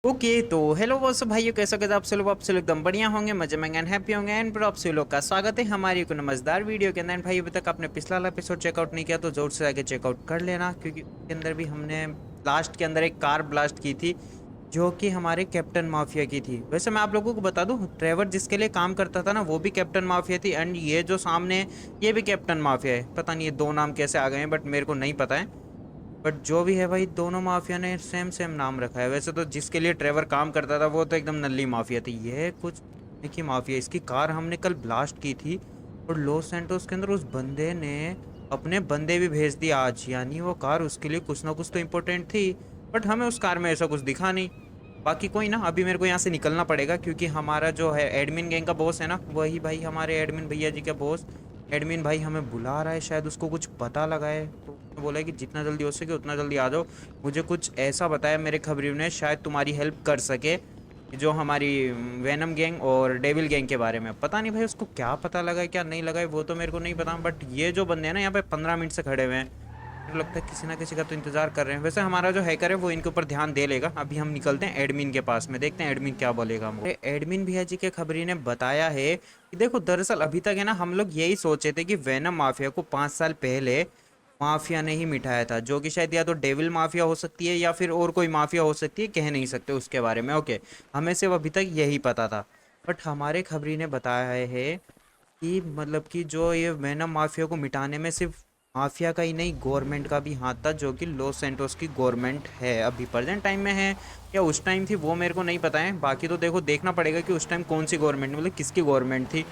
Okay तो hello boss भाइयों, कैसे हो आप सब एकदम बढ़िया होंगे, मजे में एंड हैप्पी होंगे। एंड पर आप सभी लोग का स्वागत है हमारी एक मजेदार वीडियो के अंदर। एंड भाई अभी तक आपने पिछला वाला एपिसोड चेकआउट नहीं किया तो जोर से आके चेकआउट कर लेना, क्योंकि उसके अंदर भी हमने लास्ट के अंदर एक कार ब्लास्ट की थी जो कि हमारे कैप्टन माफिया की थी। वैसे मैं आप लोगों को बता दूं, ट्रेवर जिसके लिए काम करता था ना, वो भी कैप्टन माफिया थी। एंड ये जो सामने ये भी कैप्टन माफिया है। पता नहीं ये दो नाम कैसे आ गए हैं, बट मेरे को नहीं पता है। बट जो भी है भाई, दोनों माफिया ने सेम सेम नाम रखा है। वैसे तो जिसके लिए ट्रेवर काम करता था वो तो एकदम नल्ली माफिया थी, ये कुछ की माफिया। इसकी कार हमने कल ब्लास्ट की थी और लॉस सैंटोस के अंदर उस बंदे ने अपने बंदे भी भेज दिए आज। यानी वो कार उसके लिए कुछ ना कुछ तो इम्पोर्टेंट थी, बट हमें उस कार में ऐसा कुछ दिखा नहीं। बाकी कोई ना, अभी मेरे को यहाँ से निकलना पड़ेगा, क्योंकि हमारा जो है एडमिन गैंग का बॉस है ना, वही भाई हमारे एडमिन भैया जी का बॉस। एडमिन भाई हमें बुला रहा है, शायद उसको कुछ पता लगा है, तो उसने बोला है कि जितना जल्दी हो सके उतना जल्दी आ जाओ। मुझे कुछ ऐसा बताया मेरे खबरियों ने, शायद तुम्हारी हेल्प कर सके, जो हमारी वेनम गैंग और डेविल गैंग के बारे में। पता नहीं भाई उसको क्या पता लगा है क्या नहीं लगा है, वो तो मेरे को नहीं पता। बट ये जो बंदे हैं ना, यहाँ पे 15 मिनट से खड़े हुए हैं, मेरे को लगता है किसी ना किसी का तो इंतजार कर रहे हैं। वैसे हमारा जो हैकर है वो इनके ऊपर ध्यान दे लेगा। अभी हम निकलते हैं एडमिन के पास में, देखते हैं एडमिन क्या बोलेगा हमको। एडमिन भैया जी के खबरी ने बताया है कि देखो, दरअसल अभी तक है ना, हम लोग यही सोचे थे कि वेनम माफिया को 5 साल पहले माफिया ने ही मिटाया था, जो कि शायद या तो डेविल माफिया हो सकती है या फिर और कोई माफिया हो सकती है, कह नहीं सकते उसके बारे में। ओके, हमें सिर्फ अभी तक यही पता था। बट हमारे खबरी ने बताया है कि मतलब कि जो ये वेनम माफिया को मिटाने में सिर्फ माफिया का ही नहीं, गवर्नमेंट का भी हाथ था, जो कि लॉस सैंटोस की गवर्नमेंट है अभी प्रेजेंट टाइम में है, या उस टाइम थी वो मेरे को नहीं पता है। बाकी तो देखो, देखना पड़ेगा कि उस टाइम कौन सी गवर्नमेंट, मतलब किसकी गवर्नमेंट थी,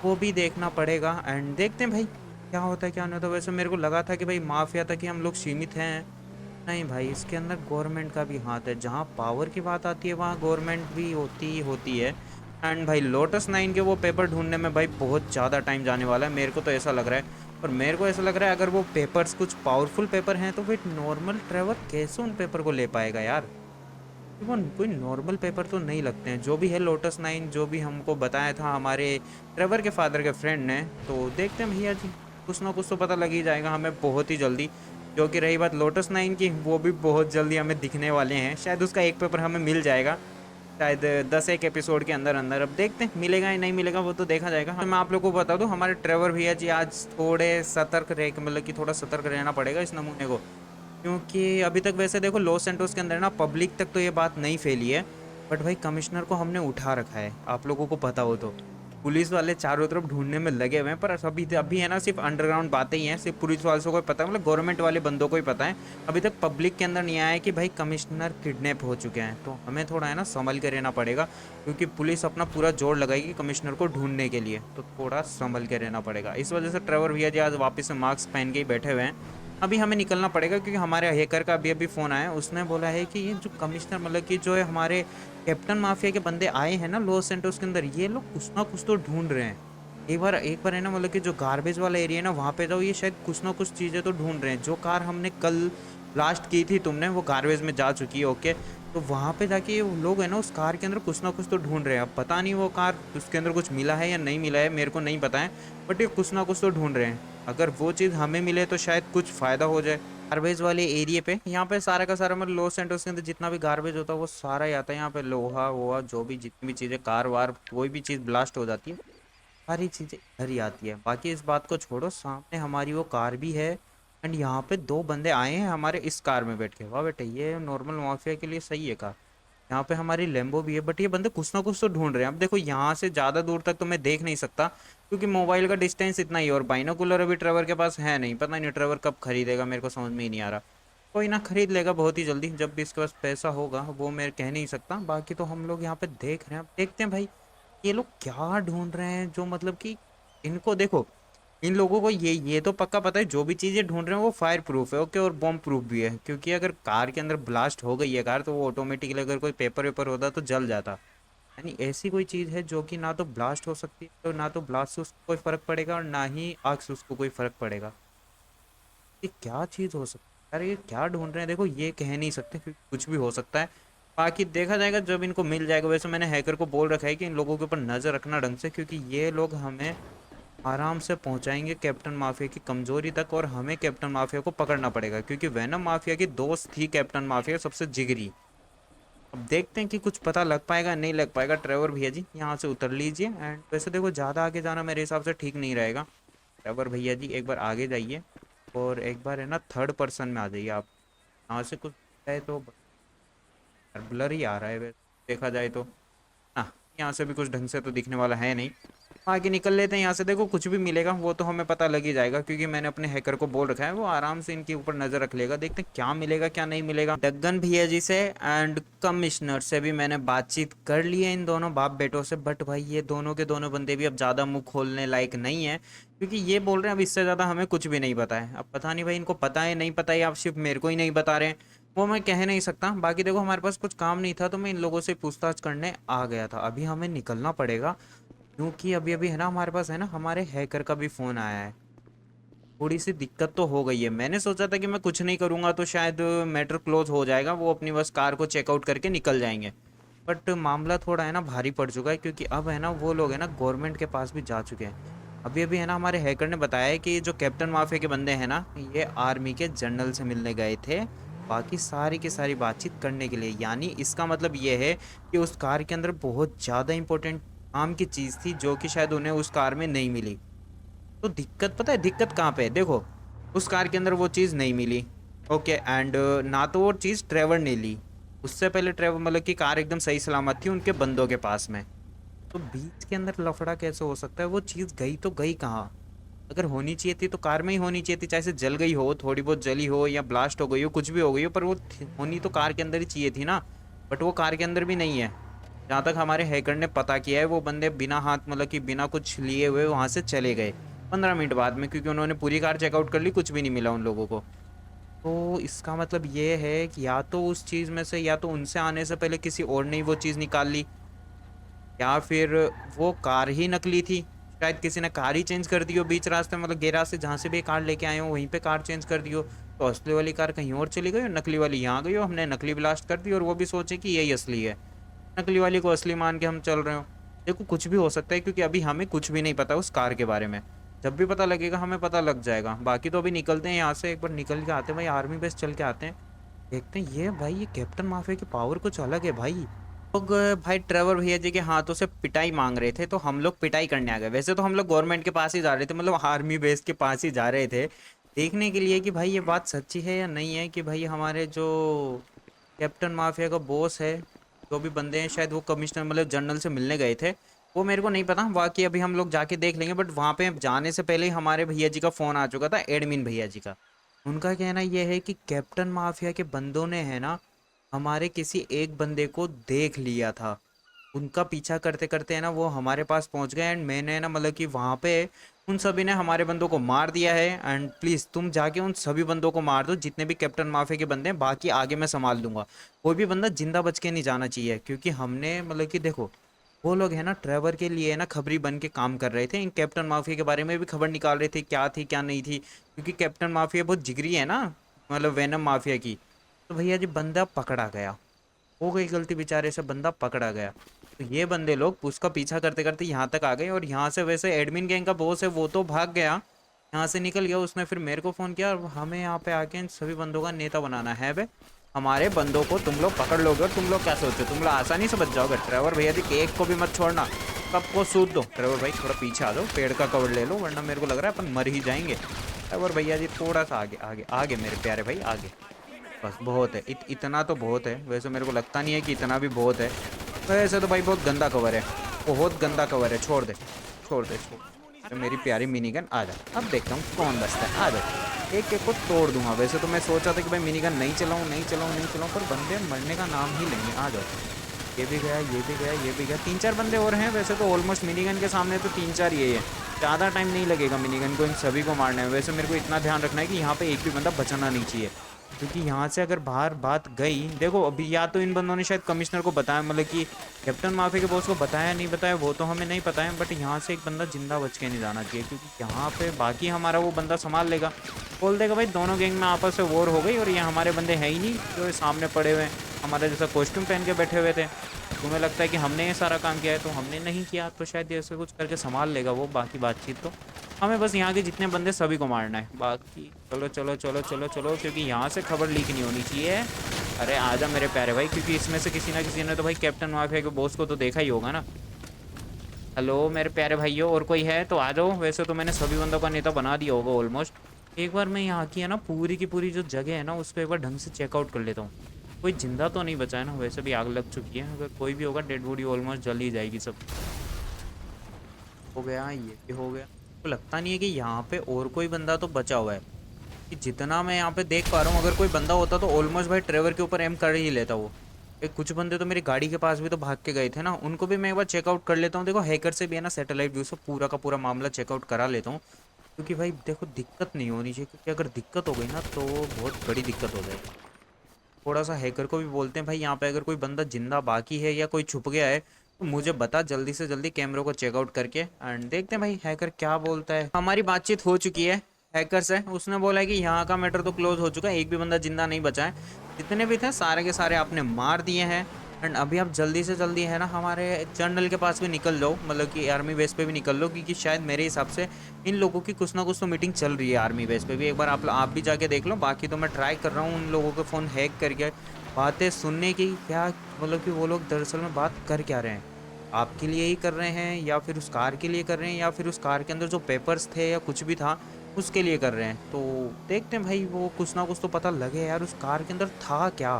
वो भी देखना पड़ेगा। एंड देखते हैं भाई क्या होता है क्या नहीं होता। वैसे मेरे को लगा था कि भाई माफिया तक ही हम लोग सीमित हैं, नहीं भाई, इसके अंदर गवर्नमेंट का भी हाथ है। जहाँ पावर की बात आती है वहाँ गवर्नमेंट भी होती ही होती है। एंड भाई लोटस 9 के वो पेपर ढूंढने में भाई बहुत ज़्यादा टाइम जाने वाला है, मेरे को तो ऐसा लग रहा है। और मेरे को ऐसा लग रहा है अगर वो पेपर्स कुछ पावरफुल पेपर हैं तो फिर नॉर्मल ट्रेवर कैसे उन पेपर को ले पाएगा यार। वो कोई नॉर्मल पेपर तो नहीं लगते हैं। जो भी है लोटस 9, जो भी हमको बताया था हमारे ट्रेवर के फादर के फ्रेंड ने, तो देखते हैं भैया जी, कुछ ना कुछ तो पता लग ही जाएगा हमें बहुत ही जल्दी। जो कि रही बात लोटस 9 की, वो भी बहुत जल्दी हमें दिखने वाले हैं। शायद उसका एक पेपर हमें मिल जाएगा, शायद 10 एक एपिसोड के अंदर अंदर। अब देखते हैं मिलेगा या नहीं मिलेगा, वो तो देखा जाएगा। तो मैं आप लोगों को बता दूं, हमारे ट्रेवर भैया जी आज थोड़े सतर्क रह, मतलब कि थोड़ा सतर्क रहना पड़ेगा इस नमूने को, क्योंकि अभी तक वैसे देखो लॉस सैंटोस के अंदर ना पब्लिक तक तो ये बात नहीं फैली है। बट भाई कमिश्नर को हमने उठा रखा है, आप लोगों को पता हो तो। पुलिस वाले चारों तरफ ढूंढने में लगे हुए हैं, पर अभी अभी है ना, सिर्फ अंडरग्राउंड बातें ही हैं, सिर्फ पुलिस वालों को ही पता है, मतलब गवर्नमेंट वाले बंदों को ही पता है। अभी तक पब्लिक के अंदर नहीं आया है कि भाई कमिश्नर किडनैप हो चुके हैं। तो हमें थोड़ा है ना संभल के रहना पड़ेगा, क्योंकि पुलिस अपना पूरा जोर लगाएगी कमिश्नर को ढूंढने के लिए, तो थोड़ा संभल के रहना पड़ेगा। इस वजह से ट्रेवर भैया जी आज वापस से मास्क पहन के ही बैठे हुए हैं। अभी हमें निकलना पड़ेगा, क्योंकि हमारे हैकर का अभी अभी फ़ोन आया, उसने बोला है कि ये जो कमिश्नर, मतलब कि जो है हमारे कैप्टन माफिया के बंदे आए हैं ना लॉस सैंटोस के अंदर, ये लोग कुछ ना कुछ तो ढूंढ रहे हैं। एक बार है ना, मतलब कि जो गार्बेज वाला एरिया है ना, वहाँ पे जाओ, ये शायद कुछ ना कुछ चीज़ें तो ढूंढ रहे हैं। जो कार हमने कल ब्लास्ट की थी तुमने, वो गार्बेज में जा चुकी है। ओके, तो वहाँ पे जाके वो लोग है ना, उस कार के अंदर कुछ ना कुछ तो ढूंढ रहे हैं। अब पता नहीं वो कार, उसके अंदर कुछ मिला है या नहीं मिला है, मेरे को नहीं पता है। बट ये कुछ ना कुछ तो ढूंढ रहे हैं। अगर वो चीज़ हमें मिले तो शायद कुछ फ़ायदा हो जाए। गार्बेज वाले एरिया पे, यहाँ पे सारा का सारा, मतलब लॉस एंटोस के अंदर जितना भी गार्बेज होता है वो सारा ही आता है यहाँ पे। लोहा वोहा जो भी जितनी भी चीज़ें, कार वार, कोई भी चीज़ ब्लास्ट हो जाती है, सारी चीज़ें इधर ही आती है। बाकी इस बात को छोड़ो, सामने हमारी वो कार भी है। एंड यहाँ पे दो बंदे आए हैं हमारे इस कार में बैठ के। वाह बेटे, ये नॉर्मल माफिया के लिए सही है कार। यहाँ पे हमारी लेम्बो भी है, बट ये बंदे कुछ ना कुछ तो ढूंढ रहे हैं। अब देखो, यहाँ से ज़्यादा दूर तक तो मैं देख नहीं सकता, क्योंकि मोबाइल का डिस्टेंस इतना ही, और बाइनोकुलर अभी ट्रेवर के पास है नहीं। पता नहीं ट्रेवर कब खरीदेगा, मेरे को समझ में ही नहीं आ रहा। कोई ना, खरीद लेगा बहुत ही जल्दी, जब भी इसके पास पैसा होगा, वो मैं कह नहीं सकता। बाकी तो हम लोग यहाँ पे देख रहे हैं, अब देखते हैं भाई ये लोग क्या ढूंढ रहे हैं। जो मतलब कि इनको देखो, इन लोगों को ये तो पक्का पता है, जो भी चीज़ें ढूंढ रहे हैं वो फायर प्रूफ है। ओके, और बॉम्ब प्रूफ भी है, क्योंकि अगर कार के अंदर ब्लास्ट हो गई है कार, तो वो ऑटोमेटिकली अगर कोई पेपर वेपर होता तो जल जाता। यानी ऐसी कोई चीज़ है जो कि ना तो ब्लास्ट हो सकती है, तो ना तो ब्लास्ट से उसको कोई फर्क पड़ेगा, और ना ही आग से उसको कोई फर्क पड़ेगा। ये क्या चीज़ हो सकती है यार, ये क्या ढूंढ रहे हैं, देखो ये कह नहीं सकते, क्योंकि कुछ भी हो सकता है। बाकी देखा जाएगा जब इनको मिल जाएगा। वैसे मैंने हैकर को बोल रखा है कि इन लोगों के ऊपर नज़र रखना ढंग से, क्योंकि ये लोग हमें आराम से पहुंचाएंगे कैप्टन माफिया की कमजोरी तक, और हमें कैप्टन माफिया को पकड़ना पड़ेगा, क्योंकि वेनम माफिया की दोस्त थी कैप्टन माफिया सबसे जिगरी। अब देखते हैं कि कुछ पता लग पाएगा नहीं लग पाएगा। ट्रेवर भैया जी यहाँ से उतर लीजिए। एंड वैसे देखो ज़्यादा आगे जाना मेरे हिसाब से ठीक नहीं रहेगा। ट्रेवर भैया जी एक बार आगे जाइए और एक बार है ना थर्ड पर्सन में आ जाइए आप। यहाँ से कुछ है तो ब्लर ही आ रहा है वैसे देखा जाए तो। हाँ, यहाँ से भी कुछ ढंग से तो दिखने वाला है नहीं। आगे निकल लेते हैं यहाँ से। देखो कुछ भी मिलेगा वो तो हमें पता लग ही जाएगा, क्योंकि मैंने अपने हैकर को बोल रखा है वो आराम से इनके ऊपर नजर रख लेगा। देखते हैं क्या मिलेगा क्या नहीं मिलेगा। डग्गन भैया जी से एंड कमिश्नर से भी मैंने बातचीत कर ली है, इन दोनों बाप बेटों से। बट भाई ये दोनों के दोनों बंदे भी अब ज़्यादा मुंह खोलने लायक नहीं है, क्योंकि ये बोल रहे हैं अब इससे ज़्यादा हमें कुछ भी नहीं पता है। अब पता नहीं भाई इनको पता है नहीं पता है, आप सिर्फ मेरे को ही नहीं बता रहे हैं, वो मैं कह नहीं सकता। बाकी देखो हमारे पास कुछ काम नहीं था तो मैं इन लोगों से पूछताछ करने आ गया था। अभी हमें निकलना पड़ेगा, क्योंकि अभी अभी है ना हमारे पास है ना हमारे हैकर का भी फ़ोन आया है। थोड़ी सी दिक्कत तो हो गई है। मैंने सोचा था कि मैं कुछ नहीं करूँगा तो शायद मैटर क्लोज हो जाएगा, वो अपनी बस कार को चेकआउट करके निकल जाएंगे। बट मामला थोड़ा है ना भारी पड़ चुका है, क्योंकि अब है ना वो लोग है ना गवर्नमेंट के पास भी जा चुके हैं। अभी अभी है ना हमारे हैकर ने बताया है कि जो कैप्टन माफिया के बंदे हैं ना ये आर्मी के जनरल से मिलने गए थे, बाकी सारी की सारी बातचीत करने के लिए। यानी इसका मतलब ये है कि उस कार के अंदर बहुत ज़्यादा इंपॉर्टेंट काम की चीज़ थी जो कि शायद उन्हें उस कार में नहीं मिली। तो दिक्कत पता है दिक्कत कहाँ पे है? देखो उस कार के अंदर वो चीज़ नहीं मिली, ओके। एंड ना तो वो चीज़ ट्रेवर ने ली। उससे पहले ट्रेवर मतलब कि कार एकदम सही सलामत थी उनके बंदों के पास में। तो बीच के अंदर लफड़ा कैसे हो सकता है? वो चीज़ गई तो गई कहाँ? अगर होनी चाहिए थी तो कार में ही होनी चाहिए थी, चाहे से जल गई हो, थोड़ी बहुत जली हो या ब्लास्ट हो गई हो, कुछ भी हो गई हो, पर वो होनी तो कार के अंदर ही चाहिए थी ना। बट वो कार के अंदर भी नहीं है। जहाँ तक हमारे हैकर ने पता किया है वो बंदे बिना हाथ मतलब कि बिना कुछ लिए हुए वहाँ से चले गए 15 मिनट बाद में, क्योंकि उन्होंने पूरी कार चेकआउट कर ली, कुछ भी नहीं मिला उन लोगों को। तो इसका मतलब ये है कि या तो उस चीज़ में से या तो उनसे आने से पहले किसी और ने वो चीज़ निकाल ली, या फिर वो कार ही नकली थी। शायद किसी ने कार ही चेंज कर दी हो बीच रास्ते में, मतलब गैराज से जहाँ से भी कार लेके आए हो वहीं पे कार चेंज कर दी हो। तो असली वाली कार कहीं और चली गई और नकली वाली यहाँ गई हो, हमने नकली ब्लास्ट कर दी और वो भी सोचे कि यही असली है, नकली वाली को असली मान के हम चल रहे हो। देखो कुछ भी हो सकता है, क्योंकि अभी हमें कुछ भी नहीं पता उस कार के बारे में। जब भी पता लगेगा हमें पता लग जाएगा। बाकी तो अभी निकलते हैं यहाँ से, एक बार निकल के आते हैं भाई, आर्मी बेस चल के आते हैं, देखते हैं। ये भाई ये कैप्टन माफिया की पावर कुछ अलग है भाई। लोग भाई ट्रेवर भैया जी के हाथों से पिटाई मांग रहे थे तो हम लोग पिटाई करने आ गए। वैसे तो हम लोग गवर्नमेंट के पास ही जा रहे थे, मतलब आर्मी बेस के पास ही जा रहे थे, देखने के लिए कि भाई ये बात सच्ची है या नहीं है, कि भाई हमारे जो कैप्टन माफिया का बॉस है, जो भी बंदे हैं शायद वो कमिश्नर मतलब जनरल से मिलने गए थे, वो मेरे को नहीं पता। बाकी अभी हम लोग जाके देख लेंगे। बट वहाँ पे जाने से पहले ही हमारे भैया जी का फ़ोन आ चुका था, एडमिन भैया जी का। उनका कहना यह है कि कैप्टन माफिया के बंदों ने है ना हमारे किसी एक बंदे को देख लिया था। उनका पीछा करते करते है ना वो हमारे पास पहुंच गए। एंड मैंने ना मतलब कि वहाँ पे उन सभी ने हमारे बंदों को मार दिया है। एंड प्लीज़ तुम जाके उन सभी बंदों को मार दो जितने भी कैप्टन माफिया के बंदे हैं, बाकी आगे मैं संभाल लूँगा। कोई भी बंदा जिंदा बच के नहीं जाना चाहिए, क्योंकि हमने मतलब कि देखो वो लोग है ना ट्रेवर के लिए है ना खबरी बन के काम कर रहे थे। इन कैप्टन माफिया के बारे में भी खबर निकाल रहे थे क्या थी क्या नहीं थी, क्योंकि कैप्टन माफिया बहुत जिगरी है ना, मतलब वेनम माफिया की। तो भैया जी बंदा पकड़ा गया, हो गई गलती बेचारे से, बंदा पकड़ा गया। तो ये बंदे लोग उसका पीछा करते करते यहाँ तक आ गए। और यहाँ से वैसे एडमिन गैंग का बॉस है वो तो भाग गया, यहाँ से निकल गया। उसने फिर मेरे को फ़ोन किया और हमें यहाँ पे आके इन सभी बंदों का नेता बनाना है। बे हमारे बंदों को तुम लोग पकड़ लोगे और तुम लोग क्या सोचो तुम लोग आसानी से बच जाओगे? ट्रेवर भैया जी केक को भी मत छोड़ना, सबको सूद दो। ट्रेवर भाई थोड़ा पीछे आ जाओ, पेड़ का कवर ले लो, वरना मेरे को लग रहा है अपन मर ही जाएंगे। ट्रेवर भैया जी थोड़ा सा आगे आगे आगे मेरे प्यारे भाई आगे, बस बहुत है। इतना तो बहुत है। वैसे मेरे को लगता नहीं है कि इतना भी बहुत है। वैसे तो भाई बहुत गंदा कवर है, बहुत गंदा कवर है। छोड़ दे छोड़ दे छोड़ दे। तो मेरी प्यारी मिनी गन आ जा, अब देखता हूँ कौन बचता है। आ जा, एक एक को तोड़ दूंगा। वैसे तो मैं सोचा था कि भाई मिनी गन नहीं चलाऊँ नहीं चलाऊँ नहीं चलाऊँ, पर बंदे मरने का नाम ही लेंगे। आ जाओ, ये भी गया ये भी गया ये भी गया। 3-4 बंदे और हैं। वैसे तो ऑलमोस्ट मिनी गन के सामने तो 3-4 ये है। ज़्यादा टाइम नहीं लगेगा मिनी गन को इन सभी को मारने में। वैसे मेरे को इतना ध्यान रखना है कि यहाँ पे एक भी बंदा बचाना नहीं चाहिए, क्योंकि यहाँ से अगर बाहर बात गई, देखो अभी या तो इन बंदों ने शायद कमिश्नर को बताया, मतलब कि कैप्टन माफिया के बॉस को बताया नहीं बताया वो तो हमें नहीं पता है। बट यहाँ से एक बंदा जिंदा बच के नहीं जाना चाहिए, क्योंकि यहाँ पे बाकी हमारा वो बंदा संभाल लेगा, बोल देगा भाई दोनों गैंग में आपस में वॉर हो गई और ये हमारे बंदे हैं ही नहीं जो सामने पड़े हुए हैं हमारा जैसा कॉस्ट्यूम पहन के बैठे हुए थे। तुम्हें लगता है कि हमने ये सारा काम किया है, तो हमने नहीं किया। तो शायद ऐसे कुछ करके संभाल लेगा वो। बाकी बातचीत तो हमें बस यहाँ के जितने बंदे सभी को मारना है। बाकी चलो चलो चलो चलो चलो, क्योंकि यहाँ से खबर लीक नहीं होनी चाहिए। अरे आजा मेरे प्यारे भाई, क्योंकि इसमें से किसी ना किसी ने तो भाई कैप्टन माफिया के बॉस को तो देखा ही होगा ना। हेलो मेरे प्यारे भाइयों, और कोई है तो आ जाओ। वैसे तो मैंने सभी बंदों का नेता बना दिया होगा ऑलमोस्ट। एक बार मैं यहाँ की है ना पूरी की पूरी जो जगह है ना उसको एक बार ढंग से चेकआउट कर लेता हूँ। कोई जिंदा तो नहीं बचा है ना? वैसे भी आग लग चुकी है, अगर कोई भी होगा डेड बॉडी ऑलमोस्ट जल ही जाएगी सब। हो गया, ये भी हो गया। तो लगता नहीं है कि यहाँ पे और कोई बंदा तो बचा हुआ है, कि जितना मैं यहाँ पे देख पा रहा हूँ। अगर कोई बंदा होता तो ऑलमोस्ट भाई ट्रेवर के ऊपर एम कर ही लेता वो। एक कुछ बंदे तो मेरी गाड़ी के पास भी तो भाग के गए थे ना, उनको भी मैं एक बार चेकआउट कर लेता हूँ। देखो हैकर से भी है ना सैटेलाइट व्यू से पूरा का पूरा मामला चेकआउट करा लेता हूँ, क्योंकि भाई देखो दिक्कत नहीं होनी चाहिए, क्योंकि अगर दिक्कत हो गई ना तो बहुत बड़ी दिक्कत हो जाएगी। थोड़ा सा हैकर को भी बोलते हैं भाई, यहाँ पे अगर कोई बंदा जिंदा बाकी है या कोई छुप गया है तो मुझे बता जल्दी से जल्दी कैमरों को चेकआउट करके। एंड देखते हैं भाई हैकर क्या बोलता है। हमारी बातचीत हो चुकी है हैकर से। उसने बोला है कि यहाँ का मैटर तो क्लोज हो चुका है, एक भी बंदा जिंदा नहीं बचा है। जितने भी थे सारे के सारे आपने मार दिए हैं। एंड अभी आप जल्दी से जल्दी है ना हमारे जनरल के पास भी निकल जाओ, मतलब कि आर्मी बेस पे भी निकल लो, क्योंकि शायद मेरे हिसाब से इन लोगों की कुछ ना कुछ तो मीटिंग चल रही है आर्मी बेस पे भी। एक बार आप भी जाके देख लो। बाकी तो मैं ट्राई कर रहा हूँ उन लोगों के फ़ोन हैक करके बातें सुनने की, क्या मतलब कि वो लोग दरअसल में बात कर क्या रहे हैं। आपके लिए ही कर रहे हैं या फिर उस कार के लिए कर रहे हैं, या फिर उस कार के अंदर जो पेपर्स थे या कुछ भी था उसके लिए कर रहे हैं। तो देखते हैं भाई, वो कुछ ना कुछ तो पता लगे यार उस कार के अंदर था क्या।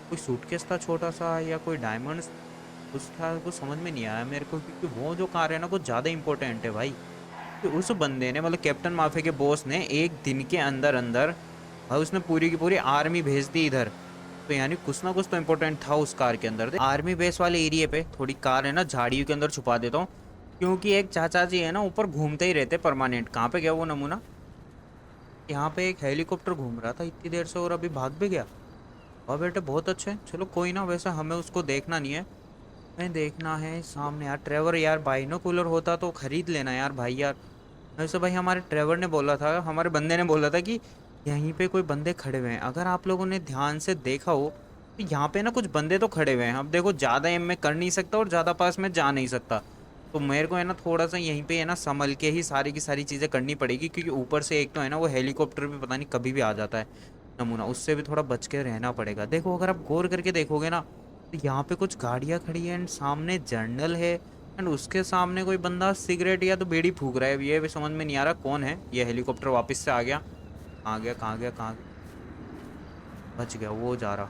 कोई सूटकेस था छोटा सा या कोई डायमंड्स कुछ था, कुछ समझ में नहीं आया मेरे को, क्योंकि वो जो कार है ना कुछ ज़्यादा इंपॉर्टेंट है भाई। कि उस बंदे ने मतलब कैप्टन माफिया के बॉस ने एक दिन के अंदर अंदर भाई उसने पूरी की पूरी आर्मी भेज दी इधर। तो यानी कुछ ना कुछ तो इम्पोर्टेंट था उस कार के अंदर। आर्मी बेस वाले एरिया पे थोड़ी कार है ना झाड़ियों के अंदर छुपा देता हूँ, क्योंकि एक चाचा जी है ना ऊपर घूमते ही रहते परमानेंट। कहाँ पे गया वो नमूना? यहाँ पे एक हेलीकॉप्टर घूम रहा था इतनी देर से और अभी भाग भी गया। और बेटे बहुत अच्छे, चलो कोई ना, वैसे हमें उसको देखना नहीं है। हमें देखना है सामने यार ट्रेवर। यार बाइनोकुलर होता तो खरीद लेना यार भाई यार। वैसे भाई हमारे ट्रेवर ने बोला था, हमारे बंदे ने बोला था कि यहीं पे कोई बंदे खड़े हुए हैं। अगर आप लोगों ने ध्यान से देखा हो तो यहाँ पे ना कुछ बंदे तो खड़े हुए हैं। अब देखो ज़्यादा एम में कर नहीं सकता और ज़्यादा पास में जा नहीं सकता, तो मेरे को है ना थोड़ा सा यहीं पे है ना संभल के ही सारी की सारी चीज़ें करनी पड़ेगी, क्योंकि ऊपर से एक तो है ना वो हेलीकॉप्टर भी पता नहीं कभी भी आ जाता है नमूना, उससे भी थोड़ा बच के रहना पड़ेगा। देखो अगर आप गौर करके देखोगे ना तो यहाँ पे कुछ गाड़ियाँ खड़ी हैं एंड सामने जर्नल है। एंड उसके सामने कोई बंदा सिगरेट या तो बीड़ी फूक रहा है, ये भी समझ में नहीं आ रहा कौन है। ये हेलीकॉप्टर वापस से आ गया। कहाँ गया कहाँ गया कहाँ गया? बच गया, वो जा रहा।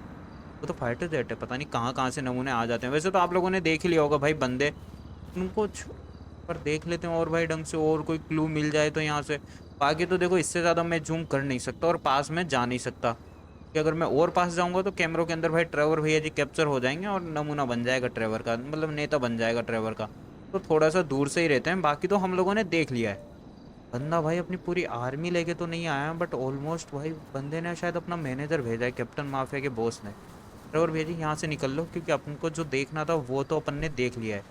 वो तो फाइटर जेट है, पता नहीं कहाँ कहाँ से नमूने आ जाते हैं। वैसे तो आप लोगों ने देख ही लिया होगा भाई बंदे, उनको पर देख लेते हैं और भाई ढंग से, और कोई क्लू मिल जाए तो यहाँ से। बाकी तो देखो इससे ज़्यादा मैं जूम कर नहीं सकता और पास में जा नहीं सकता, कि अगर मैं और पास जाऊंगा तो कैमरों के अंदर भाई ट्रेवर भैया जी कैप्चर हो जाएंगे और नमूना बन जाएगा ट्रेवर का, मतलब नेता बन जाएगा ट्रेवर का। तो थोड़ा सा दूर से ही रहते हैं। बाकी तो हम लोगों ने देख लिया है। बंदा भाई अपनी पूरी आर्मी लेके तो नहीं आया, बट ऑलमोस्ट भाई बंदे ने शायद अपना मैनेजर भेजा है, कैप्टन माफिया के बॉस ने। ट्रेवर भैया जी यहाँ से निकल लो, क्योंकि अपन को जो देखना था वो तो अपन ने देख लिया है।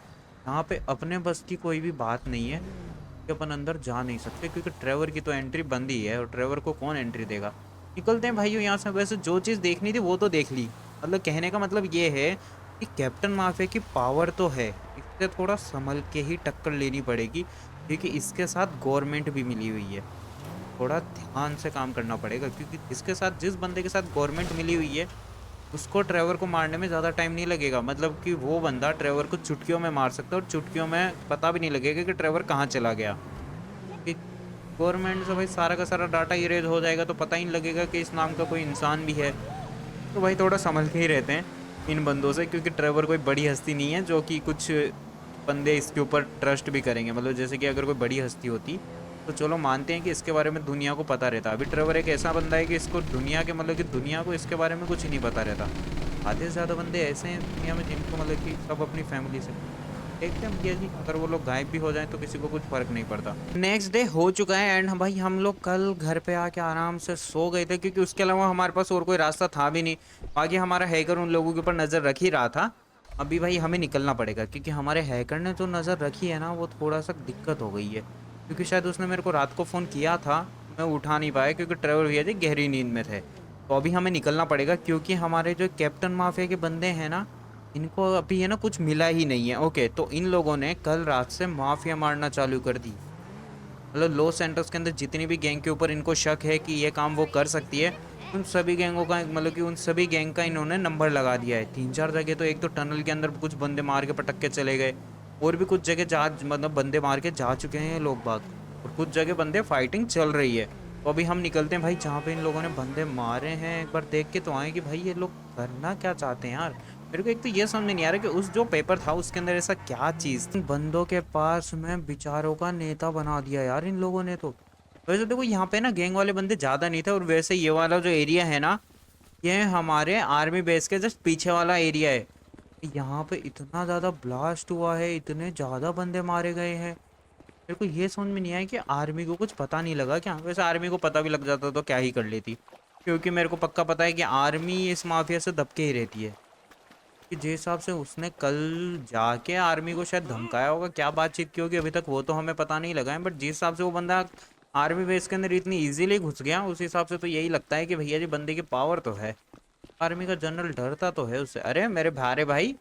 यहाँ पे अपने बस की कोई भी बात नहीं है कि अपन अंदर जा नहीं सकते, क्योंकि ट्रेवर की तो एंट्री बंद ही है और ट्रेवर को कौन एंट्री देगा। निकलते हैं भाइयों यहाँ से। वैसे जो चीज़ देखनी थी वो तो देख ली, मतलब कहने का मतलब ये है कि कैप्टन माफिया की पावर तो है, इससे थोड़ा संभल के ही टक्कर लेनी पड़ेगी, क्योंकि इसके साथ गवर्नमेंट भी मिली हुई है। थोड़ा ध्यान से काम करना पड़ेगा, क्योंकि जिसके साथ जिस बंदे के साथ गवर्नमेंट मिली हुई है उसको ट्रेवर को मारने में ज़्यादा टाइम नहीं लगेगा। मतलब कि वो बंदा ट्रेवर को चुटकियों में मार सकता है और चुटकियों में पता भी नहीं लगेगा कि ट्रेवर कहाँ चला गया। कि गवर्नमेंट से भाई सारा का सारा डाटा इरेज हो जाएगा तो पता ही नहीं लगेगा कि इस नाम का कोई इंसान भी है। तो भाई थोड़ा संभल के ही रहते हैं इन बंदों से, क्योंकि ट्रेवर कोई बड़ी हस्ती नहीं है जो कि कुछ बंदे इसके ऊपर ट्रस्ट भी करेंगे। मतलब जैसे कि अगर कोई बड़ी हस्ती होती तो चलो मानते हैं कि इसके बारे में दुनिया को पता रहता। अभी ट्रेवर एक ऐसा बंदा है कि इसको दुनिया के मतलब कि दुनिया को इसके बारे में कुछ ही नहीं पता रहता। आधे से ज़्यादा बंदे ऐसे हैं दुनिया में जिनको मतलब कि सब अपनी फैमिली से देखते हैं भैया जी, अगर वो लोग गायब भी हो जाएं तो किसी को कुछ फर्क नहीं पड़ता। नेक्स्ट डे हो चुका है एंड भाई हम लोग कल घर पे आके आराम से सो गए थे, क्योंकि उसके अलावा हमारे पास और कोई रास्ता था भी नहीं। बाकी हमारा हैकर उन लोगों के ऊपर नज़र रख ही रहा था। अभी भाई हमें निकलना पड़ेगा, क्योंकि हमारे हैकर ने जो नज़र रखी है ना वो थोड़ा सा दिक्कत हो गई है, क्योंकि शायद उसने मेरे को रात को फ़ोन किया था, मैं उठा नहीं पाया क्योंकि ट्रेवल भैया जी गहरी नींद में थे। तो अभी हमें निकलना पड़ेगा, क्योंकि हमारे जो कैप्टन माफिया के बंदे हैं ना इनको अभी है ना कुछ मिला ही नहीं है। ओके, तो इन लोगों ने कल रात से माफिया मारना चालू कर दी। मतलब लॉस एंटोस के अंदर जितनी भी गैंग के ऊपर इनको शक है कि ये काम वो कर सकती है, उन सभी गैंगों का मतलब कि उन सभी गैंग का इन्होंने नंबर लगा दिया है। 3-4 जगह तो एक तो टनल के अंदर कुछ बंदे मार के पटक के चले गए, और भी कुछ जगह जा मतलब बंदे मार के जा चुके हैं ये लोग बाग, और कुछ जगह बंदे फाइटिंग चल रही है। तो अभी हम निकलते हैं भाई जहाँ पे इन लोगों ने बंदे मारे हैं, एक बार देख के तो आए कि भाई ये लोग करना क्या चाहते हैं यार। मेरे को एक तो ये समझ में नहीं आ रहा कि उस जो पेपर था उसके अंदर ऐसा क्या चीज़ थी, बंदों के पास में बिचारों का नेता बना दिया यार इन लोगों ने तो। वैसे देखो यहाँ पे ना गैंग वाले बंदे ज़्यादा नहीं थे, और वैसे ये वाला जो एरिया है ना, ये हमारे आर्मी बेस के जस्ट पीछे वाला एरिया है। यहाँ पे इतना ज़्यादा ब्लास्ट हुआ है, इतने ज़्यादा बंदे मारे गए हैं। मेरे को ये समझ में नहीं आया कि आर्मी को कुछ पता नहीं लगा क्या। वैसे आर्मी को पता भी लग जाता तो क्या ही कर लेती, क्योंकि मेरे को पक्का पता है कि आर्मी इस माफिया से दबके ही रहती है। कि जिस हिसाब से उसने कल जाके आर्मी को शायद धमकाया होगा, क्या बातचीत की होगी अभी तक वो तो हमें पता नहीं लगा है, बट जिस हिसाब से वो बंदा आर्मी बेस के अंदर इतनी इजीली घुस गया, उस हिसाब से तो यही लगता है कि भैया जी बंदे की पावर तो है। आर्मी का जनरल डरता तो है उससे। अरे मेरे भारे भाई,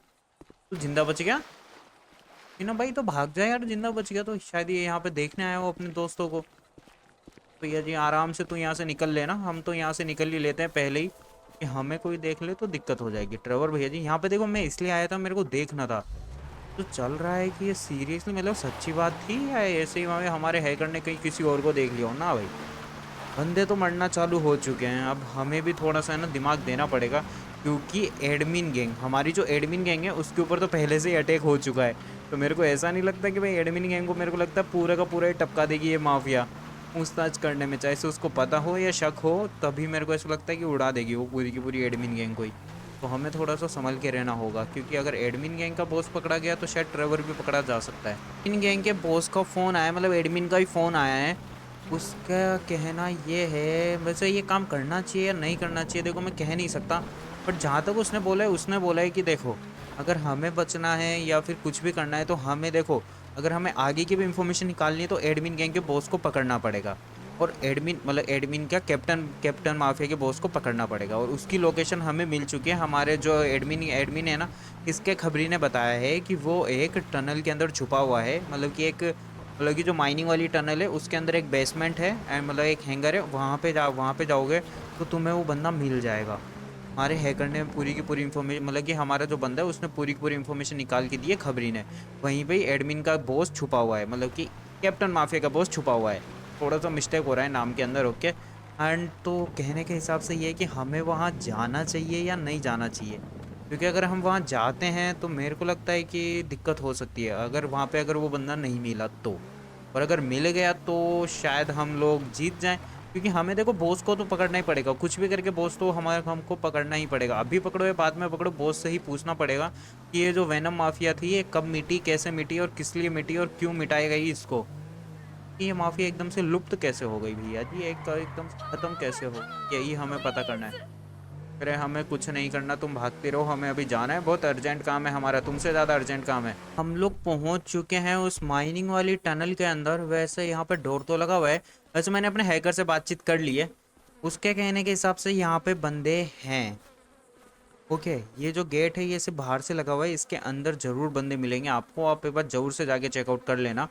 तू जिंदा बच गया? ना भाई तो भाग जाए यार, जिंदा बच गया तो शायद ये यहाँ पे देखने आया हो अपने दोस्तों को। भैया जी आराम से तू यहाँ से निकल लेना, हम तो यहाँ से निकल ही लेते हैं पहले ही, कि हमें कोई देख ले तो दिक्कत हो जाएगी। ट्रेवर भैया जी यहाँ पे देखो, मैं इसलिए आया था, मेरे को देखना था तो चल रहा है कि ये सीरियसली मतलब सच्ची बात थी या ऐसे ही हमारे हैकर ने कहीं किसी और को देख लिया हो ना भाई। बंदे तो मरना चालू हो चुके हैं, अब हमें भी थोड़ा सा ना दिमाग देना पड़ेगा, क्योंकि एडमिन गैंग, हमारी जो एडमिन गैंग है उसके ऊपर तो पहले से ही अटैक हो चुका है। तो मेरे को ऐसा नहीं लगता कि भाई एडमिन गैंग को, मेरे को लगता है पूरा का पूरा ही टपका देगी ये माफिया पूछताछ करने में, चाहे से उसको पता हो या शक हो, तभी मेरे को ऐसा लगता है कि उड़ा देगी वो पूरी की पूरी एडमिन गैंग को ही। तो हमें थोड़ा सा संभल के रहना होगा, क्योंकि अगर एडमिन गैंग का बॉस पकड़ा गया तो शायद ट्रेवर भी पकड़ा जा सकता है। इन गैंग के बॉस का फ़ोन आया, मतलब एडमिन का ही फ़ोन आया है। उसका कहना ये है, वैसे ये काम करना चाहिए या नहीं करना चाहिए देखो मैं कह नहीं सकता, बट जहाँ तक उसने बोला है कि देखो अगर हमें बचना है या फिर कुछ भी करना है तो हमें देखो, अगर हमें आगे की भी इंफॉर्मेशन निकालनी है तो एडमिन गैंग के बॉस को पकड़ना पड़ेगा, और एडमिन मतलब एडमिन का कैप्टन माफिया के बॉस को पकड़ना पड़ेगा, और उसकी लोकेशन हमें मिल चुकी है। हमारे जो एडमिन है ना, इसके खबरी ने बताया है कि वो एक टनल के अंदर छुपा हुआ है, मतलब कि एक मतलब कि जो माइनिंग वाली टनल है उसके अंदर एक बेसमेंट है एंड मतलब एक हैंगर है, वहाँ पे जाओगे तो तुम्हें वो बंदा मिल जाएगा। हमारे हैकर ने पूरी की पूरी इन्फॉर्मेशन, मतलब कि हमारा जो बंदा है उसने पूरी की पूरी इन्फॉर्मेशन निकाल के दी है खबरी ने। वहीं पे एडमिन का बॉस छुपा हुआ है, मतलब कि कैप्टन माफिया का बॉस छुपा हुआ है। थोड़ा सा मिस्टेक हो रहा है नाम के अंदर, ओके। एंड तो कहने के हिसाब से ये है कि हमें वहाँ जाना चाहिए या नहीं जाना चाहिए, क्योंकि अगर हम वहाँ जाते हैं तो मेरे को लगता है कि दिक्कत हो सकती है, अगर वहाँ पे अगर वो बंदा नहीं मिला तो, और अगर मिल गया तो शायद हम लोग जीत जाएं, क्योंकि हमें देखो बॉस को तो पकड़ना ही पड़ेगा, कुछ भी करके बॉस तो हमको पकड़ना ही पड़ेगा। अभी पकड़ो या बाद में पकड़ो, बॉस से ही पूछना पड़ेगा कि ये जो वेनम माफिया थी ये कब मिटी, कैसे मिटी, और किस लिए मिटी, और क्यों मिटाई गई इसको, कि ये माफिया एकदम से लुप्त कैसे हो गई भैया जी, एकदम खत्म कैसे हो, यही हमें पता करना है। अरे हमें कुछ नहीं करना, तुम भागते रहो, हमें अभी जाना है, बहुत अर्जेंट काम है हमारा, तुमसे ज़्यादा अर्जेंट काम है। हम लोग पहुंच चुके हैं उस माइनिंग वाली टनल के अंदर। वैसे यहाँ पे डोर तो लगा हुआ है, वैसे मैंने अपने हैकर से बातचीत कर ली है, उसके कहने के हिसाब से यहाँ पे बंदे हैं। ओके, ये जो गेट है ये सिर्फ बाहर से लगा हुआ है, इसके अंदर ज़रूर बंदे मिलेंगे आपको, आप एक बार ज़रूर से जाके चेकआउट कर लेना।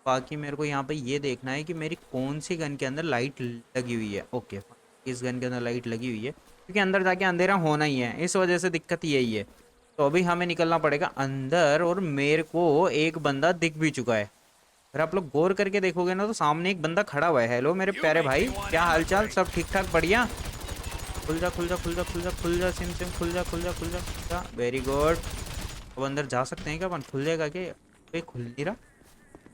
बाकी मेरे को यहाँ पे ये देखना है कि मेरी कौन सी गन के अंदर लाइट लगी हुई है। ओके, इस गन के अंदर लाइट लगी हुई है, क्योंकि अंदर जाके अंधेरा होना ही है, इस वजह से दिक्कत यही है। तो अभी हमें निकलना पड़ेगा अंदर, और मेरे को एक बंदा दिख भी चुका है। अगर आप लोग गौर करके देखोगे ना तो सामने एक बंदा खड़ा हुआ है। हेलो मेरे प्यारे भाई, क्या हालचाल, सब ठीक ठाक, बढ़िया? खुल जा खुल जा खुल जा खुल जा खुल जा, सिम सिम खुल जा खुल जा खुल जा, वेरी गुड। अब अंदर जा सकते हैं क्या अपन? खुल जाएगा क्या? ये खुल नहीं रहा।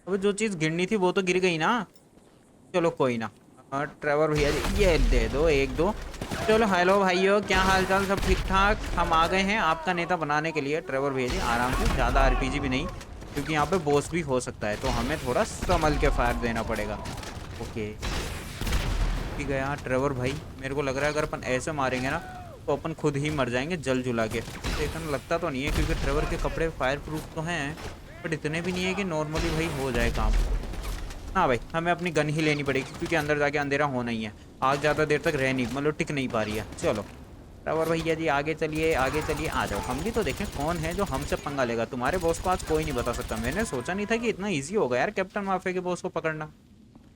अब जो चीज़ गिरनी थी वो तो गिर गई ना, चलो कोई ना। ट्रेवर भैया जी ये दे दो, एक दो। चलो हेलो भाइयों, क्या हाल चाल, सब ठीक ठाक? हम आ गए हैं आपका नेता बनाने के लिए। ट्रेवर भैया जी आराम से, ज़्यादा आरपीजी भी नहीं, क्योंकि यहाँ पे बॉस भी हो सकता है, तो हमें थोड़ा संभल के फायर देना पड़ेगा। ओके ठीक है यार ट्रेवर भाई, मेरे को लग रहा है अगर अपन ऐसे मारेंगे ना तो अपन खुद ही मर जाएंगे जल जुला के। इतना लगता तो नहीं है, क्योंकि ट्रेवर के कपड़े फायर प्रूफ तो हैं, बट इतने भी नहीं है कि नॉर्मली भाई हो जाए काम। हाँ भाई, हमें अपनी गन ही लेनी पड़ेगी, क्योंकि अंदर जाके अंधेरा होना ही है, आग ज़्यादा देर तक रह नहीं मतलब टिक नहीं पा रही है। चलो ट्रेवर भैया जी आगे चलिए आगे चलिए, आ जाओ, हम भी तो देखें कौन है जो हमसे पंगा लेगा। तुम्हारे बॉस को आज कोई नहीं बता सकता। मैंने सोचा नहीं था कि इतना ईजी होगा यार कैप्टन माफिया के बॉस को पकड़ना।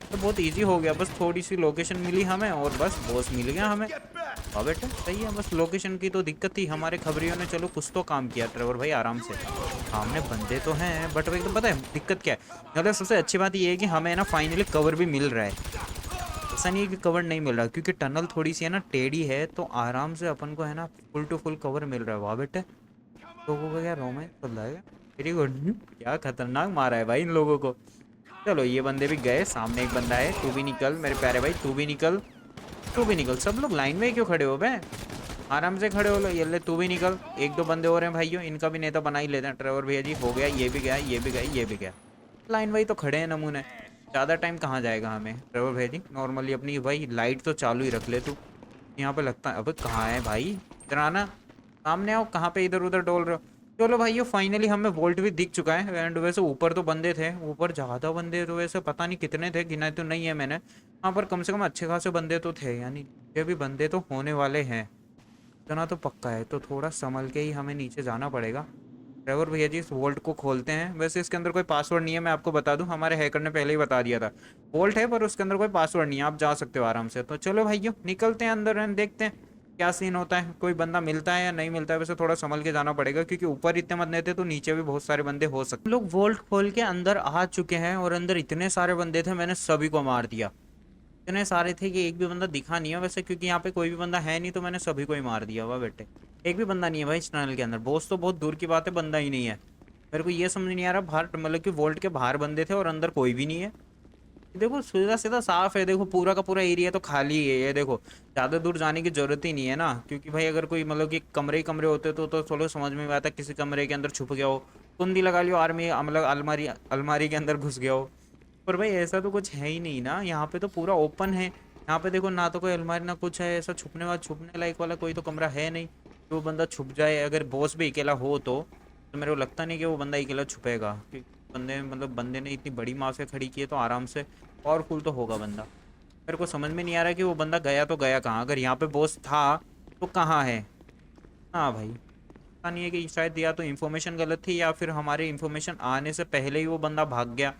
तो बहुत इजी हो गया, बस थोड़ी सी लोकेशन मिली हमें और बस बॉस मिल गया हमें। हाँ बेटा सही है, बस लोकेशन की तो दिक्कत थी, हमारे खबरियों ने चलो कुछ तो काम किया ट्रेवर भाई आराम से। सामने बंदे तो हैं बट एकदम पता है दिक्कत क्या है, मतलब सबसे अच्छी बात ये है कि हमें ना फाइनली कवर भी मिल रहा है। ऐसा नहीं है कि कवर नहीं मिल रहा, क्योंकि टनल थोड़ी सी है ना टेढ़ी है, तो आराम से अपन को है ना फुल टू फुल कवर मिल रहा है। वाह बेटे लोगों का क्या रोमांच चल रहा है, वेरी गुड। क्या खतरनाक मारा है भाई इन लोगों को। चलो ये बंदे भी गए, सामने एक बंदा है, तू भी निकल मेरे प्यारे भाई, तू भी निकल, तू भी निकल। सब लोग लाइन में क्यों खड़े हो बे, आराम से खड़े हो लो। ये ले तू भी निकल, एक दो बंदे और हैं भाइयों, इनका भी नेता बना ही लेते हैं। ट्रेवर भैया जी हो गया, ये भी गया, ये भी गया, ये भी गया। लाइन भाई तो खड़े हैं नमूने, ज़्यादा टाइम कहाँ जाएगा हमें। ट्रेवर भैया जी नॉर्मली अपनी भाई लाइट तो चालू ही रख ले तू। यहाँ पे लगता है अब कहाँ है भाई, इधर आना, सामने आओ, कहाँ पे इधर उधर डोल रहे हो। चलो भाई फाइनली हमें वोल्ट भी दिख चुका है। एंड वैसे ऊपर तो बंदे थे, ऊपर ज़्यादा बंदे तो वैसे पता नहीं कितने थे, गिना तो नहीं है मैंने वहाँ पर, कम से कम अच्छे खासे बंदे तो थे, यानी ये भी बंदे तो होने वाले हैं, इतना तो पक्का है। तो थोड़ा संभल के ही हमें नीचे जाना पड़ेगा। ड्राइवर भैया जी इस वोल्ट को खोलते हैं, वैसे इसके अंदर कोई पासवर्ड नहीं है, मैं आपको बता दूं, हमारे हैकर ने पहले ही बता दिया था। वोल्ट है पर उसके अंदर कोई पासवर्ड नहीं है, आप जा सकते हो आराम से। तो चलो भाइयों निकलते हैं अंदर एंड देखते हैं क्या सीन होता है, कोई बंदा मिलता है या नहीं मिलता है। वैसे थोड़ा संभल के जाना पड़ेगा, क्योंकि ऊपर इतने बंदे थे तो नीचे भी बहुत सारे बंदे हो सकते। लोग वोल्ट खोल के अंदर आ चुके हैं और अंदर इतने सारे बंदे थे, मैंने सभी को मार दिया। इतने सारे थे कि एक भी बंदा दिखा नहीं है वैसे, क्योंकि यहाँ पे कोई भी बंदा है नहीं, तो मैंने सभी को ही मार दिया। वाह बेटे एक भी बंदा नहीं है भाई इस टनल के अंदर, बॉस तो बहुत दूर की बात है, बंदा ही नहीं है। मेरे को ये समझ नहीं आ रहा, बाहर मतलब कि वोल्ट के बाहर बंदे थे और अंदर कोई भी नहीं है। देखो सीधा सीधा साफ है, देखो पूरा का पूरा एरिया तो खाली है। ये देखो ज़्यादा दूर जाने की जरूरत ही नहीं है ना, क्योंकि भाई अगर कोई मतलब कि कमरे ही कमरे होते तो चलो समझ में आता, किसी कमरे के अंदर छुप गया हो, कुंडी लगा लियो, आर्मी मतलब अलमारी अलमारी के अंदर घुस गया हो। पर भाई ऐसा तो कुछ है ही नहीं ना, यहाँ पे तो पूरा ओपन है। यहाँ पे देखो ना तो कोई अलमारी ना कुछ है, ऐसा छुपने लायक वाला कोई तो कमरा है नहीं कि वो बंदा छुप जाए। अगर बॉस भी अकेला हो तो मेरे को लगता नहीं कि वो बंदा अकेला छुपेगा, क्योंकि बंदे ने इतनी बड़ी माफिया खड़ी की है, तो आराम से पावरफुल तो होगा बंदा। मेरे को समझ में नहीं आ रहा कि वो बंदा गया तो गया कहाँ, अगर यहाँ पे बॉस था तो कहाँ है। हाँ भाई पता नहीं है कि शायद या तो इन्फॉर्मेशन गलत थी, या फिर हमारे इन्फॉर्मेशन आने से पहले ही वो बंदा भाग गया,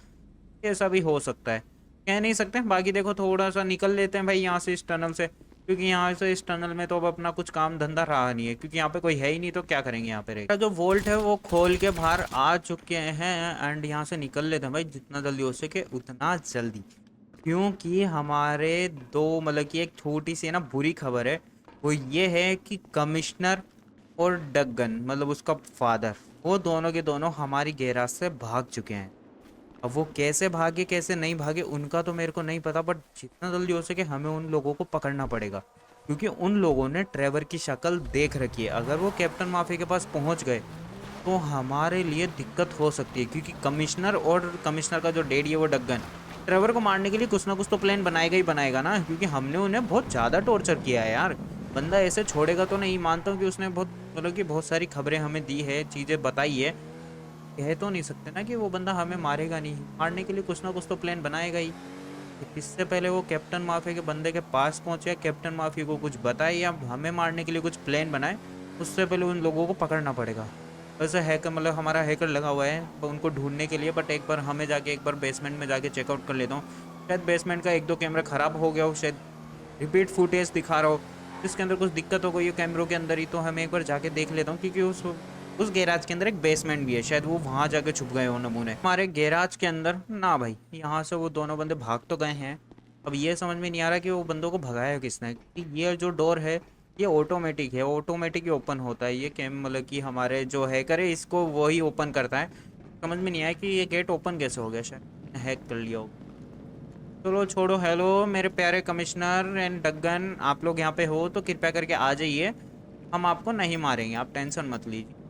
ऐसा भी हो सकता है, कह नहीं सकते। बाकी देखो थोड़ा सा निकल लेते हैं भाई यहाँ से इस टनल से, क्योंकि यहाँ से इस टनल में तो अब अपना कुछ काम धंधा रहा नहीं है, क्योंकि यहाँ पे कोई है ही नहीं, तो क्या करेंगे यहाँ पे रह। जो वोल्ट है वो खोल के बाहर आ चुके हैं एंड यहाँ से निकल लेते हैं भाई, जितना जल्दी हो सके उतना जल्दी, क्योंकि हमारे दो मतलब कि एक छोटी सी ना बुरी खबर है, वो ये है कि कमिश्नर और डगन मतलब उसका फादर, वो दोनों के दोनों हमारी गैराज से भाग चुके हैं। अब वो कैसे भागे कैसे नहीं भागे उनका तो मेरे को नहीं पता, बट जितना जल्दी हो सके हमें उन लोगों को पकड़ना पड़ेगा, क्योंकि उन लोगों ने ट्रेवर की शक्ल देख रखी है। अगर वो कैप्टन माफी के पास पहुंच गए तो हमारे लिए दिक्कत हो सकती है, क्योंकि कमिश्नर का जो डैडी है वो डगन, ट्रेवर को मारने के लिए कुछ ना कुछ तो प्लान बनाएगा ही बनाएगा ना, क्योंकि हमने उन्हें बहुत ज़्यादा टॉर्चर किया है यार। बंदा ऐसे छोड़ेगा तो नहीं, मानता हूँ कि उसने बहुत मतलब कि बहुत सारी खबरें हमें दी है, चीज़ें बताई है, कह तो नहीं सकते ना कि वो बंदा हमें मारेगा नहीं, मारने के लिए कुछ ना कुछ तो प्लान बनाएगा ही। तो इससे पहले वो कैप्टन माफिया के बंदे के पास पहुंचे, कैप्टन माफिया को कुछ बताए या हमें मारने के लिए कुछ प्लान बनाए, उससे पहले उन लोगों को पकड़ना पड़ेगा। वैसे हैकर मतलब हमारा हैकर लगा हुआ है उनको ढूंढने के लिए, बट एक बार हमें जाके एक बार बेसमेंट में जाके चेकआउट कर लेता हूँ। शायद बेसमेंट का एक दो कैमरा ख़राब हो गया हो, शायद रिपीट फुटेज दिखा रहा हो, जिसके अंदर कुछ दिक्कत हो गई है कैमरों के अंदर ही, तो हमें एक बार जाके देख लेता हूँ, क्योंकि उस गैराज के अंदर एक बेसमेंट भी है, शायद वो वहाँ जाके छुप गए हो नमूने हमारे गैराज के अंदर ना। भाई यहाँ से वो दोनों बंदे भाग तो गए हैं, अब ये समझ में नहीं आ रहा कि वो बंदों को भगाया किसने, कि ये जो डोर है ये ऑटोमेटिक है, ऑटोमेटिक ही ओपन होता है ये कैम, मतलब कि हमारे जो हैकर है इसको वही ओपन करता है। समझ में नहीं आया कि ये गेट ओपन कैसे हो गया, शायद हैक कर लिया हो। चलो छोड़ो। हेलो मेरे प्यारे कमिश्नर एंड डगन, आप लोग यहाँ पे हो तो कृपया करके आ जाइए, हम आपको नहीं मारेंगे, आप टेंशन मत लीजिए,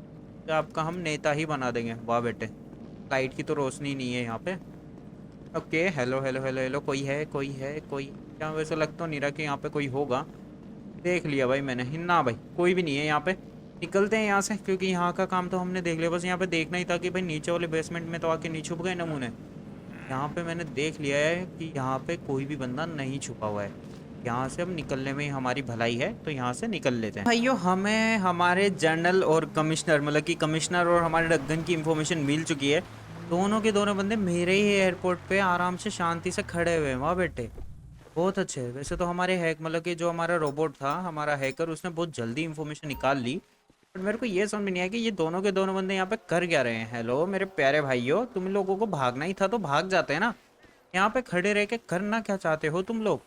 तो आपका हम नेता ही बना देंगे। वाह बेटे लाइट की तो रोशनी नहीं है यहाँ पे। Okay hello hello hello hello, कोई है कोई है कोई, क्या वैसे लग तो नहीं रहा कि यहाँ पे कोई होगा। देख लिया भाई मैंने, ना भाई कोई भी नहीं है यहाँ पे। निकलते हैं यहाँ से, क्योंकि यहाँ का काम तो हमने देख लिया, बस यहाँ पे देखना ही था कि भाई नीचे वाले बेसमेंट में तो आके नहीं छुप गए नमूने। यहाँ पे मैंने देख लिया है कि यहाँ पे कोई भी बंदा नहीं छुपा हुआ है। यहाँ से अब निकलने में ही हमारी भलाई है, तो यहाँ से निकल लेते हैं भाइयों। हमें हमारे जनरल और कमिश्नर मतलब कि कमिश्नर और हमारे डगन की इन्फॉर्मेशन मिल चुकी है। दोनों के दोनों बंदे मेरे ही एयरपोर्ट पे आराम से शांति से खड़े हुए हैं वहाँ बैठे। बहुत अच्छे। वैसे तो हमारे हैक मतलब कि जो हमारा रोबोट था, हमारा हैकर, उसने बहुत जल्दी इंफॉर्मेशन निकाल ली। बट मेरे को ये समझ में नहीं आया कि ये दोनों के दोनों बंदे यहाँ पे कर क्या रहे हैं। हेलो मेरे प्यारे भाइयों, तुम लोगों को भागना ही था तो भाग जाते हैं ना। यहाँ पे खड़े रह के करना क्या चाहते हो तुम लोग।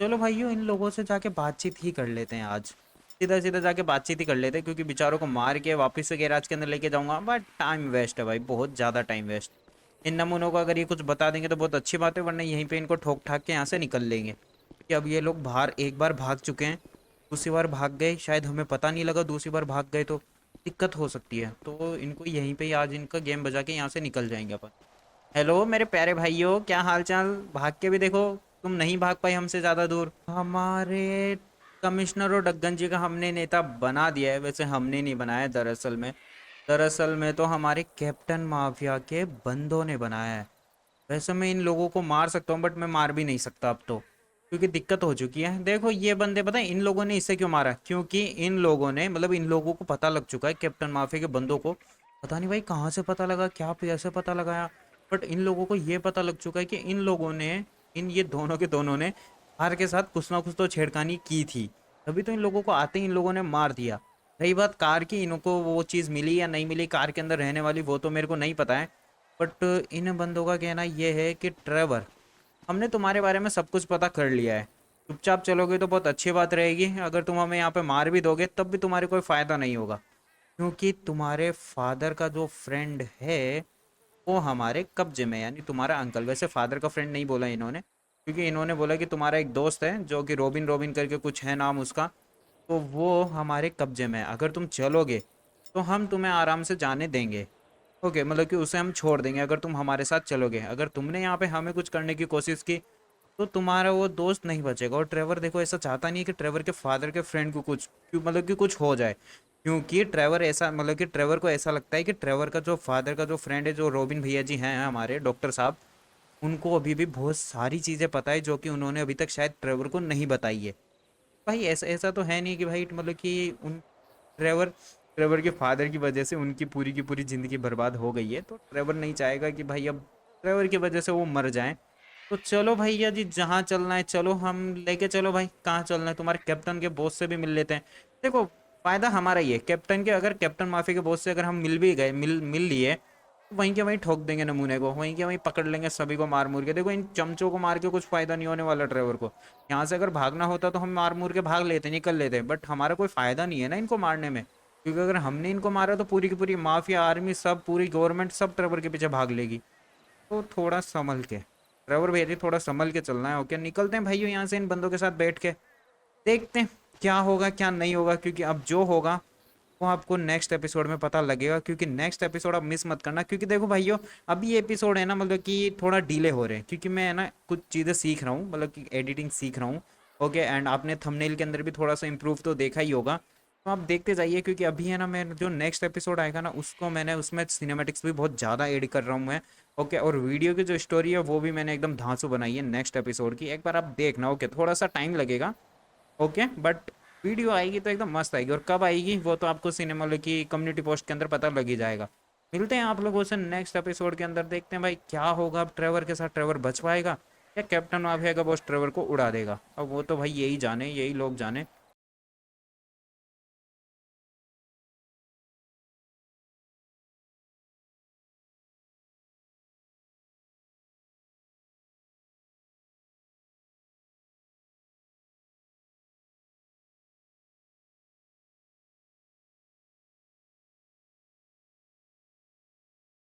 चलो भाइयों, इन लोगों से जाके बातचीत ही कर लेते हैं आज। सीधा सीधा जाके बातचीत ही कर लेते हैं, क्योंकि बेचारों को मार के वापस से गैराज के अंदर लेके जाऊंगा, बट टाइम वेस्ट है भाई, बहुत ज़्यादा टाइम वेस्ट। इन नमूनों को अगर ये कुछ बता देंगे तो बहुत अच्छी बात है, वरना यहीं पे इनको ठोक ठाक के यहाँ से निकल लेंगे। कि अब ये लोग बाहर एक बार भाग चुके हैं, दूसरी बार भाग गए, शायद हमें पता नहीं लगा, दूसरी बार भाग गए तो दिक्कत हो सकती है। तो इनको यहीं पे ही आज इनका गेम बजा के यहाँ से निकल जाएंगे अपन। हेलो मेरे प्यारे भाइयों, क्या हाल चाल। भाग के भी देखो, तुम नहीं भाग पाए हमसे ज़्यादा दूर। हमारे कमिश्नर और डग्गन जी का हमने नेता बना दिया है। वैसे हमने नहीं बनाया है, दरअसल में तो हमारे कैप्टन माफिया के बंदों ने बनाया है। वैसे मैं इन लोगों को मार सकता हूँ, बट मैं मार भी नहीं सकता अब तो, क्योंकि दिक्कत हो चुकी है। देखो ये बंदे, पता है इन लोगों ने इससे क्यों मारा, क्योंकि इन लोगों ने मतलब इन लोगों को पता लग चुका है, कैप्टन माफिया के बंदों को। पता नहीं भाई कहाँ से पता लगा, क्या कैसे पता लगाया, बट इन लोगों को ये पता लग चुका है कि इन लोगों ने, इन ये दोनों के दोनों ने हार के साथ कुछ ना कुछ तो छेड़खानी की थी। तभी तो इन लोगों को आते ही इन लोगों ने मार दिया। रही बात कार की, इनको वो चीज़ मिली या नहीं मिली कार के अंदर रहने वाली, वो तो मेरे को नहीं पता है। बट इन बंदों का कहना ये है कि ट्रेवर, हमने तुम्हारे बारे में सब कुछ पता कर लिया है। चुपचाप चलोगे तो बहुत अच्छी बात रहेगी। अगर तुम हमें यहाँ पे मार भी दोगे तब भी तुम्हारे कोई फ़ायदा नहीं होगा, क्योंकि तुम्हारे फादर का जो फ्रेंड है वो हमारे कब्जे में, यानी तुम्हारा अंकल। वैसे फादर का फ्रेंड नहीं बोला इन्होंने, क्योंकि इन्होंने बोला कि तुम्हारा एक दोस्त है जो कि रॉबिन रॉबिन करके कुछ है नाम उसका, तो वो हमारे कब्जे में है। अगर तुम चलोगे तो हम तुम्हें आराम से जाने देंगे। ओके, मतलब कि उसे हम छोड़ देंगे अगर तुम हमारे साथ चलोगे। अगर तुमने यहाँ पे हमें कुछ करने की कोशिश की तो तुम्हारा वो दोस्त नहीं बचेगा। और ट्रेवर देखो ऐसा चाहता नहीं है कि ट्रेवर के फादर के फ्रेंड को कुछ क्यों, मतलब कि कुछ हो जाए। क्योंकि ट्रेवर ऐसा, मतलब कि ट्रेवर को ऐसा लगता है कि ट्रेवर का जो फादर का जो फ्रेंड है, जो रॉबिन भैया जी हैं हमारे डॉक्टर साहब, उनको अभी भी बहुत सारी चीज़ें पता है जो कि उन्होंने अभी तक शायद ट्रेवर को नहीं बताई है। भाई ऐसा ऐसा तो है नहीं कि भाई मतलब कि उन ट्रेवर ट्रेवर के फादर की वजह से उनकी पूरी की पूरी ज़िंदगी बर्बाद हो गई है, तो ट्रेवर नहीं चाहेगा कि भाई अब ट्रेवर की वजह से वो मर जाएं। तो चलो भैया जी, जहाँ चलना है चलो, हम लेके चलो भाई। कहाँ चलना है, तुम्हारे कैप्टन के बॉस से भी मिल लेते हैं। देखो फायदा हमारा ही है कैप्टन के, अगर कैप्टन माफी के बॉस से अगर हम मिल भी गए, मिल लिए, तो वहीं के वहीं ठोक देंगे नमूने को, वहीं के वहीं पकड़ लेंगे सभी को मार मूर के। देखो इन चमचों को मार के कुछ फायदा नहीं होने वाला ट्रेवर को। यहाँ से अगर भागना होता तो हम मार मूर के भाग लेते, निकल लेते, बट हमारा कोई फायदा नहीं है ना इनको मारने में। क्योंकि अगर हमने इनको मारा तो पूरी की पूरी माफिया आर्मी सब, पूरी गवर्नमेंट सब ट्रेवर के पीछे भाग लेगी। तो थोड़ा संभल के ड्राइवर भैया जी, थोड़ा संभल के चलना है। ओके, निकलते हैं भाइयों यहाँ से इन बंदों के साथ बैठ के। देखते हैं क्या होगा क्या नहीं होगा, क्योंकि अब जो होगा वो आपको नेक्स्ट एपिसोड में पता लगेगा। क्योंकि नेक्स्ट एपिसोड आप मिस मत करना, क्योंकि देखो भाइयों अभी ये एपिसोड है ना, मतलब कि थोड़ा डिले हो रहे हैं, क्योंकि मैं है ना कुछ चीज़ें सीख रहा हूँ, मतलब कि एडिटिंग सीख रहा हूँ। ओके, एंड आपने थंबनेल के अंदर भी थोड़ा सा इम्प्रूव तो देखा ही होगा। तो आप देखते जाइए, क्योंकि अभी है ना, मैं जो नेक्स्ट एपिसोड आएगा ना उसको मैंने उसमें सिनेमेटिक्स भी बहुत ज़्यादा ऐड कर रहा हूँ मैं। ओके, और वीडियो की जो स्टोरी है वो भी मैंने एकदम धांसू बनाई है नेक्स्ट एपिसोड की। एक बार आप देखना। ओके, थोड़ा सा टाइम लगेगा। ओके, बट वीडियो आएगी तो एकदम मस्त आएगी। और कब आएगी वो तो आपको सिनेमा की कम्युनिटी पोस्ट के अंदर पता लग ही जाएगा। मिलते हैं आप लोगों से नेक्स्ट एपिसोड के अंदर। देखते हैं भाई क्या होगा। अब ट्रेवर के साथ ट्रेवर बच पाएगा या कैप्टन माफिया का बॉस ट्रेवर को उड़ा देगा। अब वो तो भाई यही जाने, यही लोग जाने।